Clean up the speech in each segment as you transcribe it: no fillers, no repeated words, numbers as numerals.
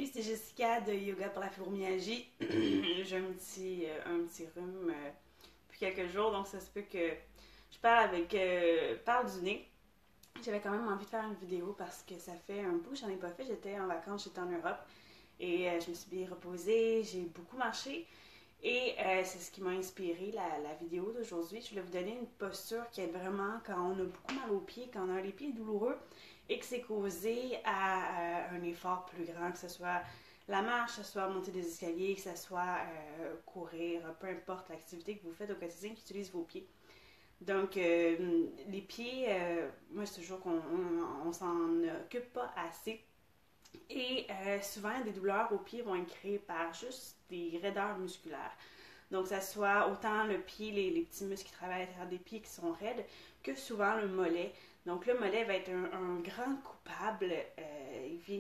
Salut, c'est Jessica de Yoga pour la fibromyalgie. J'ai un petit rhume depuis quelques jours, donc ça se peut que je parle du nez. J'avais quand même envie de faire une vidéo parce que ça fait un bout que j'en ai pas fait. J'étais en vacances, j'étais en Europe et je me suis bien reposée, j'ai beaucoup marché et c'est ce qui m'a inspiré la vidéo d'aujourd'hui. Je voulais vous donner une posture qui est vraiment quand on a beaucoup mal aux pieds, quand on a les pieds douloureux et que c'est causé à un effort plus grand, que ce soit la marche, que ce soit monter des escaliers, que ce soit courir, peu importe l'activité que vous faites au quotidien qui utilise vos pieds. Donc, les pieds, moi, c'est toujours qu'on s'en occupe pas assez. Et souvent, des douleurs aux pieds vont être créées par juste des raideurs musculaires. Donc, ça soit autant le pied, les petits muscles qui travaillent à l'intérieur des pieds qui sont raides, que souvent le mollet. Donc, le mollet va être un grand coupable. Il vient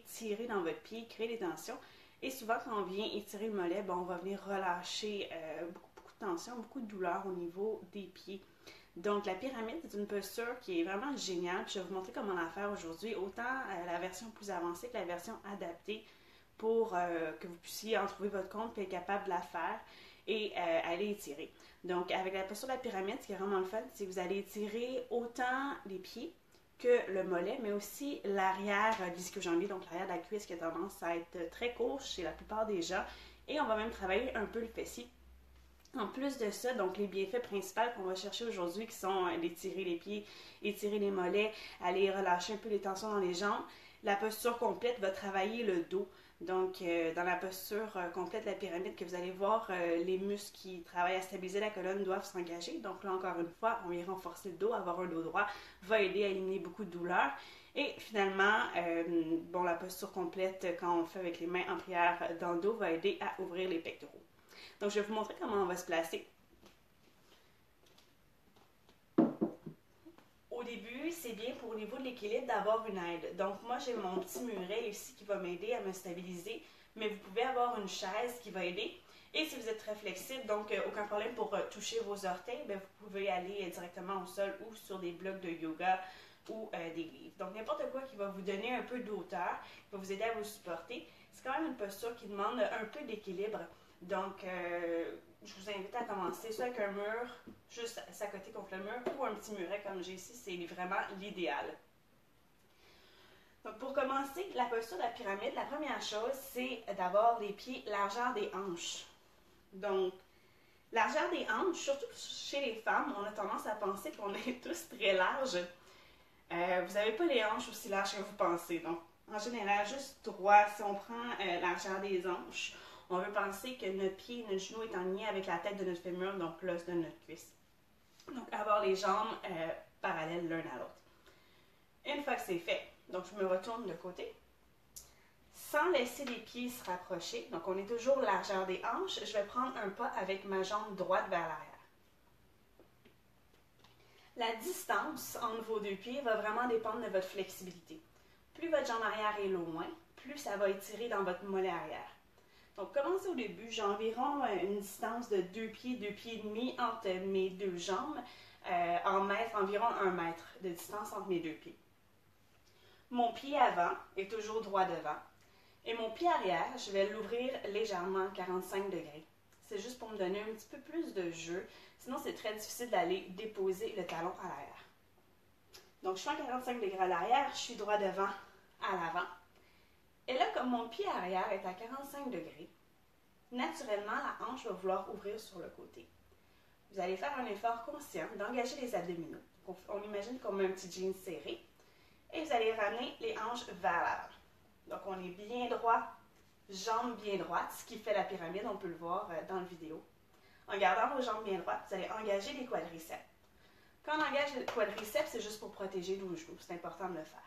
tirer dans votre pied, créer des tensions. Et souvent, quand on vient étirer le mollet, on va venir relâcher beaucoup de tension, beaucoup de douleur au niveau des pieds. Donc, la pyramide, c'est une posture qui est vraiment géniale. Puis je vais vous montrer comment la faire aujourd'hui, autant la version plus avancée que la version adaptée pour que vous puissiez en trouver votre compte et être capable de la faire et aller étirer. Donc, avec la posture de la pyramide, ce qui est vraiment le fun, c'est que vous allez étirer autant les pieds que le mollet, mais aussi l'arrière de l'ischio-jambier, donc l'arrière de la cuisse qui a tendance à être très court chez la plupart des gens. Et on va même travailler un peu le fessier. En plus de ça, donc les bienfaits principaux qu'on va chercher aujourd'hui qui sont d'étirer les pieds, étirer les mollets, aller relâcher un peu les tensions dans les jambes, la posture complète va travailler le dos. Donc, dans la posture complète de la pyramide que vous allez voir, les muscles qui travaillent à stabiliser la colonne doivent s'engager. Donc là, encore une fois, on vient renforcer le dos, avoir un dos droit va aider à éliminer beaucoup de douleurs. Et finalement, la posture complète, quand on le fait avec les mains en prière dans le dos, va aider à ouvrir les pectoraux. Donc, je vais vous montrer comment on va se placer. Au début, c'est bien pour au niveau de l'équilibre d'avoir une aide. Donc, moi, j'ai mon petit muret ici qui va m'aider à me stabiliser, mais vous pouvez avoir une chaise qui va aider. Et si vous êtes très flexible, donc aucun problème pour toucher vos orteils, vous pouvez aller directement au sol ou sur des blocs de yoga ou des livres. Donc, n'importe quoi qui va vous donner un peu d'auteur, qui va vous aider à vous supporter. C'est quand même une posture qui demande un peu d'équilibre. Donc, je vous invite à commencer soit avec un mur, juste s'accoter contre le mur, ou un petit muret comme j'ai ici, c'est vraiment l'idéal. Donc, pour commencer, la posture de la pyramide, la première chose, c'est d'avoir les pieds largeur des hanches. Donc, largeur des hanches, surtout chez les femmes, on a tendance à penser qu'on est tous très larges. Vous n'avez pas les hanches aussi larges que vous pensez. Donc, en général, juste droit, si on prend largeur des hanches, on veut penser que notre pied, notre genou est en lien avec la tête de notre fémur, donc l'os de notre cuisse. Donc, avoir les jambes parallèles l'un à l'autre. Une fois que c'est fait, donc je me retourne de côté, sans laisser les pieds se rapprocher. Donc, on est toujours largeur des hanches. Je vais prendre un pas avec ma jambe droite vers l'arrière. La distance entre vos deux pieds va vraiment dépendre de votre flexibilité. Plus votre jambe arrière est loin, plus ça va étirer dans votre mollet arrière. Donc, commencez au début. J'ai environ une distance de 2 pieds et demi entre mes deux jambes, en mètres, environ 1 mètre de distance entre mes deux pieds. Mon pied avant est toujours droit devant. Et mon pied arrière, je vais l'ouvrir légèrement 45 degrés. C'est juste pour me donner un petit peu plus de jeu. Sinon, c'est très difficile d'aller déposer le talon à l'arrière. Donc, je suis en 45 degrés à l'arrière, je suis droit devant à l'avant. Et là, comme mon pied arrière est à 45 degrés, naturellement, la hanche va vouloir ouvrir sur le côté. Vous allez faire un effort conscient d'engager les abdominaux. On imagine qu'on met un petit jean serré. Et vous allez ramener les hanches vers l'avant. Donc, on est bien droit, jambes bien droites, ce qui fait la pyramide, on peut le voir dans la vidéo. En gardant vos jambes bien droites, vous allez engager les quadriceps. Quand on engage les quadriceps, c'est juste pour protéger nos genoux. C'est important de le faire.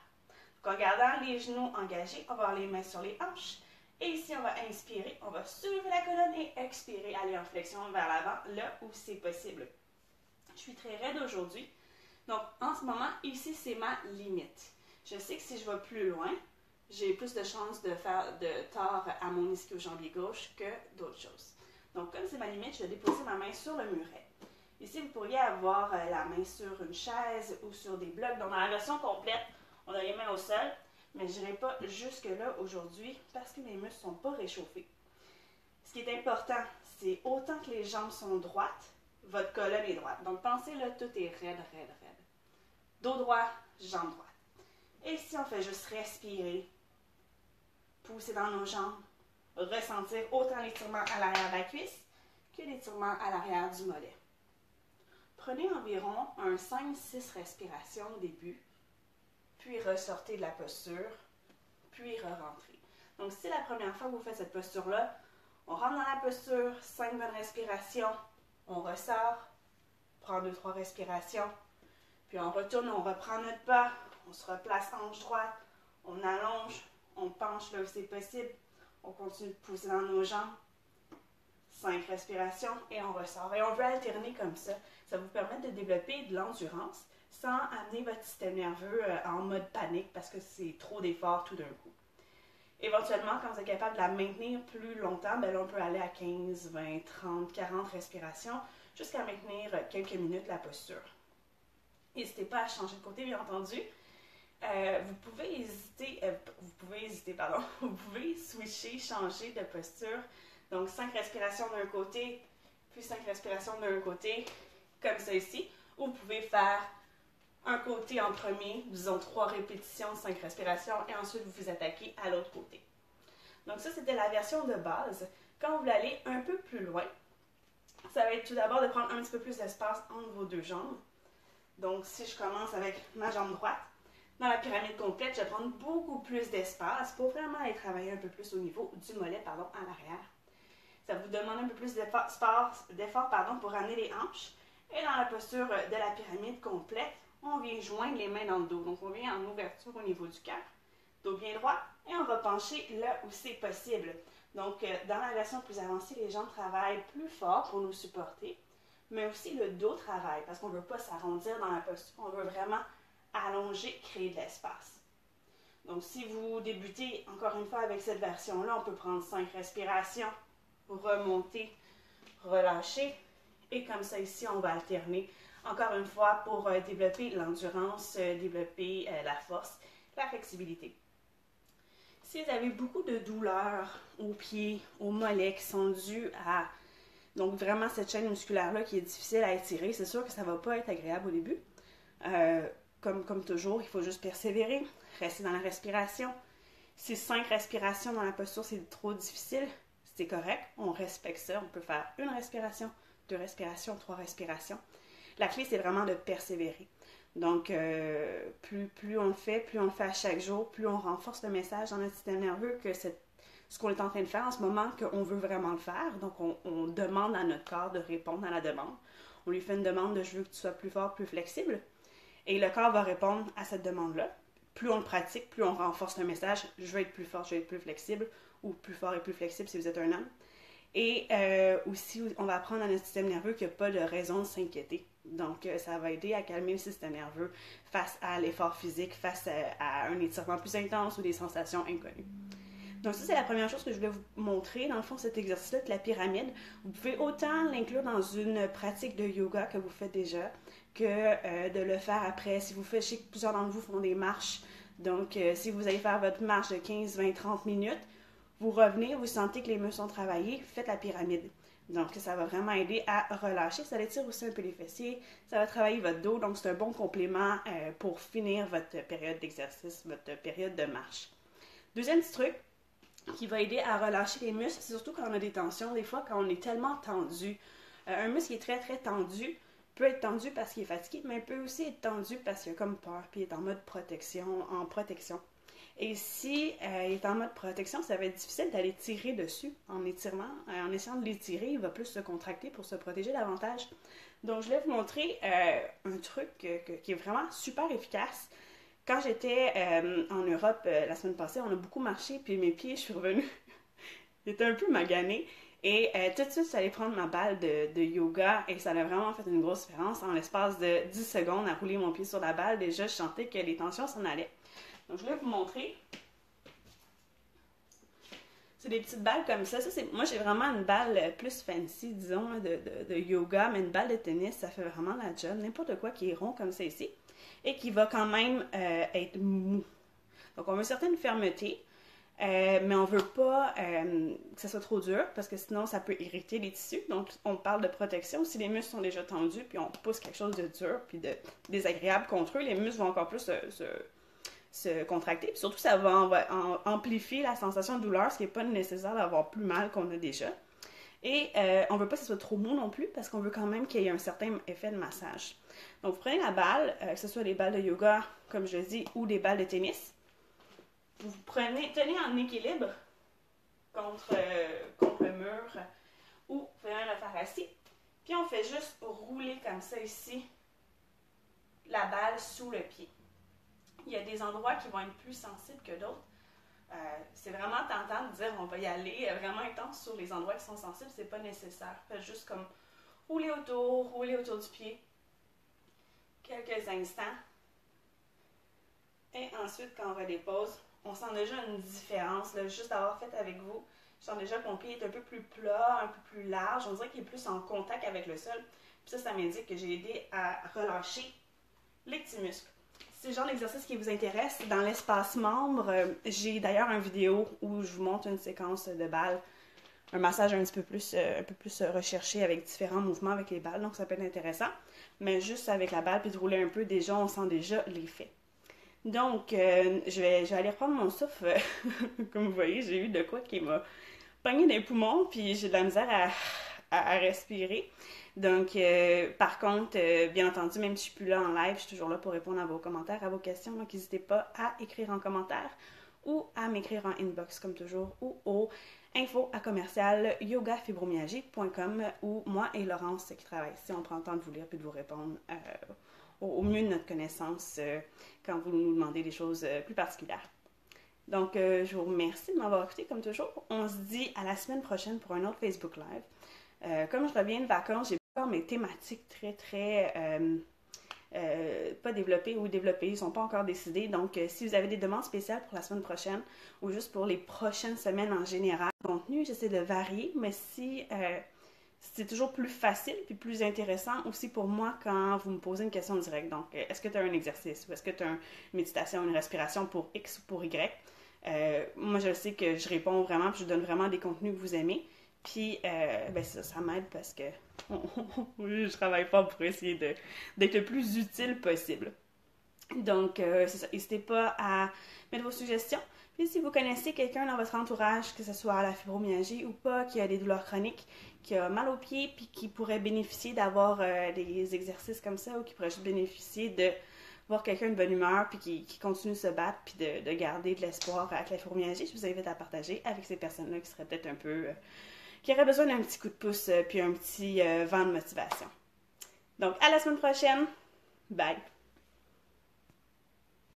Donc, en gardant les genoux engagés, on va avoir les mains sur les hanches. Et ici, on va inspirer, on va soulever la colonne et expirer, aller en flexion vers l'avant, là où c'est possible. Je suis très raide aujourd'hui. Donc, en ce moment, ici, c'est ma limite. Je sais que si je vais plus loin, j'ai plus de chances de faire de tort à mon ischio-jambier gauche que d'autres choses. Donc, comme c'est ma limite, je vais déposer ma main sur le muret. Ici, vous pourriez avoir la main sur une chaise ou sur des blocs. Donc, dans la version complète, on a les mains au sol. mais je n'irai pas jusque-là aujourd'hui parce que mes muscles ne sont pas réchauffés. Ce qui est important, c'est autant que les jambes sont droites, votre colonne est droite. Donc pensez là, tout est raide, raide, raide. Dos droit, jambes droites. Et si on fait juste respirer, pousser dans nos jambes, ressentir autant l'étirement à l'arrière de la cuisse que l'étirement à l'arrière du mollet. Prenez environ un 5-6 respirations au début, puis ressortez de la posture, puis re-rentrez. Donc, si c'est la première fois que vous faites cette posture-là, on rentre dans la posture, 5 bonnes respirations, on ressort, prend 2-3 respirations, puis on retourne, on reprend notre pas, on se replace hanche droite, on allonge, on penche là où c'est possible, on continue de pousser dans nos jambes, 5 respirations et on ressort. Et on veut alterner comme ça. Ça vous permet de développer de l'endurance sans amener votre système nerveux en mode panique parce que c'est trop d'efforts tout d'un coup. Éventuellement, quand vous êtes capable de la maintenir plus longtemps, ben là, on peut aller à 15, 20, 30, 40 respirations jusqu'à maintenir quelques minutes la posture. N'hésitez pas à changer de côté, bien entendu. Vous pouvez switcher, changer de posture. Donc, 5 respirations d'un côté, puis 5 respirations d'un côté, comme ça ici. Ou vous pouvez faire un côté en premier, disons 3 répétitions, 5 respirations, et ensuite vous vous attaquez à l'autre côté. Donc ça, c'était la version de base. Quand vous voulez aller un peu plus loin, ça va être tout d'abord de prendre un petit peu plus d'espace entre vos deux jambes. Donc, si je commence avec ma jambe droite, dans la pyramide complète, je vais prendre beaucoup plus d'espace pour vraiment aller travailler un peu plus au niveau du mollet, à l'arrière. Ça vous demande un peu plus d'effort pour amener les hanches. Et dans la posture de la pyramide complète, on vient joindre les mains dans le dos. Donc, on vient en ouverture au niveau du cœur, dos bien droit, et on va pencher là où c'est possible. Donc, dans la version plus avancée, les jambes travaillent plus fort pour nous supporter, mais aussi le dos travaille parce qu'on ne veut pas s'arrondir dans la posture. On veut vraiment allonger, créer de l'espace. Donc, si vous débutez encore une fois avec cette version-là, on peut prendre 5 respirations, remonter, relâcher, et comme ça ici, on va alterner encore une fois pour développer l'endurance, développer la force, la flexibilité. Si vous avez beaucoup de douleurs aux pieds, aux mollets qui sont dues à donc vraiment cette chaîne musculaire-là qui est difficile à étirer, c'est sûr que ça ne va pas être agréable au début. Comme toujours, il faut juste persévérer, rester dans la respiration. Si 5 respirations dans la posture, c'est trop difficile, c'est correct, on respecte ça. On peut faire 1 respiration, 2 respirations, 3 respirations. La clé, c'est vraiment de persévérer. Donc, plus on le fait à chaque jour, plus on renforce le message dans notre système nerveux que ce qu'on est en train de faire en ce moment, qu'on veut vraiment le faire. Donc, on demande à notre corps de répondre à la demande. On lui fait une demande de « je veux que tu sois plus fort, plus flexible ». Et le corps va répondre à cette demande-là. Plus on le pratique, plus on renforce le message « je veux être plus fort, je veux être plus flexible » ou « plus fort et plus flexible si vous êtes un homme ». Et aussi, on va apprendre à notre système nerveux qu'il n'y a pas de raison de s'inquiéter. Donc, ça va aider à calmer le système nerveux face à l'effort physique, face à un étirement plus intense ou des sensations inconnues. Donc, ça, c'est la première chose que je voulais vous montrer. Dans le fond, cet exercice-là de la pyramide, vous pouvez autant l'inclure dans une pratique de yoga que vous faites déjà que de le faire après. Si vous faites, je sais que plusieurs d'entre vous font des marches. Donc, si vous allez faire votre marche de 15, 20, 30 minutes, vous revenez, vous sentez que les muscles sont travaillés, faites la pyramide. Donc, ça va vraiment aider à relâcher. Ça étire aussi un peu les fessiers. Ça va travailler votre dos. Donc, c'est un bon complément pour finir votre période d'exercice, votre période de marche. Deuxième petit truc qui va aider à relâcher les muscles, c'est surtout quand on a des tensions. Des fois, quand on est tellement tendu, un muscle qui est très, très tendu peut être tendu parce qu'il est fatigué, mais peut aussi être tendu parce qu'il a comme peur, puis il est en mode protection. Et si il est en mode protection, ça va être difficile d'aller tirer dessus en étirement. En essayant de l'étirer, il va plus se contracter pour se protéger davantage. Donc, je vais vous montrer un truc qui est vraiment super efficace. Quand j'étais en Europe la semaine passée, on a beaucoup marché, puis mes pieds, je suis revenue, ils étaient un peu maganés. Et tout de suite, j'allais prendre ma balle de yoga et ça a vraiment fait une grosse différence. En l'espace de 10 secondes à rouler mon pied sur la balle, déjà, je sentais que les tensions s'en allaient. Donc, je vais vous montrer. C'est des petites balles comme ça. Moi, j'ai vraiment une balle plus fancy, disons, de yoga, mais une balle de tennis, ça fait vraiment la job. N'importe quoi qui est rond comme ça ici et qui va quand même être mou. Donc, on veut une certaine fermeté, mais on veut pas que ça soit trop dur parce que sinon, ça peut irriter les tissus. Donc, on parle de protection. Si les muscles sont déjà tendus, puis on pousse quelque chose de dur puis de désagréable contre eux, les muscles vont encore plus se contracter. Puis surtout, ça va amplifier la sensation de douleur, ce qui n'est pas nécessaire d'avoir plus mal qu'on a déjà. Et on ne veut pas que ce soit trop mou non plus parce qu'on veut quand même qu'il y ait un certain effet de massage. Donc, vous prenez la balle, que ce soit des balles de yoga, comme je le dis, ou des balles de tennis. Vous tenez en équilibre contre le mur ou vous pouvez même le faire assis. Puis on fait juste rouler comme ça ici la balle sous le pied. Il y a des endroits qui vont être plus sensibles que d'autres. C'est vraiment tentant de dire on va y aller vraiment intense sur les endroits qui sont sensibles, c'est pas nécessaire. Faites juste comme rouler autour du pied quelques instants. Et ensuite, quand on redépose, on sent déjà une différence, là, juste d'avoir fait avec vous. Je sens déjà que mon pied est un peu plus plat, un peu plus large. On dirait qu'il est plus en contact avec le sol. Puis ça m'indique que j'ai aidé à relâcher les petits muscles. Si c'est le genre d'exercice qui vous intéresse, dans l'espace membre, j'ai d'ailleurs une vidéo où je vous montre une séquence de balles, un massage un peu plus recherché avec différents mouvements avec les balles, donc ça peut être intéressant. Mais juste avec la balle puis de rouler un peu, déjà, on sent déjà l'effet. Donc, je vais aller reprendre mon souffle. Comme vous voyez, j'ai eu de quoi qui m'a pogné dans les poumons, puis j'ai de la misère à respirer. Donc, par contre, bien entendu, même si je suis plus là en live, je suis toujours là pour répondre à vos commentaires, à vos questions. Donc, n'hésitez pas à écrire en commentaire ou à m'écrire en inbox, comme toujours, ou au info@yogafibromialgie.com où moi et Laurence qui travaillent ici, on prend le temps de vous lire puis de vous répondre au mieux de notre connaissance quand vous nous demandez des choses plus particulières. Donc, je vous remercie de m'avoir écouté comme toujours. On se dit à la semaine prochaine pour un autre Facebook Live. Comme je reviens de vacances, j'ai pas mes thématiques très pas développées ou développées, ils ne sont pas encore décidés. Donc, si vous avez des demandes spéciales pour la semaine prochaine ou juste pour les prochaines semaines en général, le contenu, j'essaie de varier, mais si c'est toujours plus facile puis plus intéressant aussi pour moi quand vous me posez une question directe. Donc, est-ce que tu as un exercice ou est-ce que tu as une méditation, une respiration pour X ou pour Y? Moi, je sais que je réponds vraiment puis je donne vraiment des contenus que vous aimez. Puis, ça m'aide parce que je travaille pas pour essayer d'être le plus utile possible. Donc, c'est ça. N'hésitez pas à mettre vos suggestions. Puis, si vous connaissez quelqu'un dans votre entourage, que ce soit à la fibromyalgie ou pas, qui a des douleurs chroniques, qui a mal aux pieds, puis qui pourrait bénéficier d'avoir des exercices comme ça, ou qui pourrait juste bénéficier de voir quelqu'un de bonne humeur, puis qui continue de se battre, puis de garder de l'espoir avec la fibromyalgie, je vous invite à partager avec ces personnes-là qui seraient peut-être un peu... qui auraient besoin d'un petit coup de pouce, puis un petit vent de motivation. Donc, à la semaine prochaine. Bye!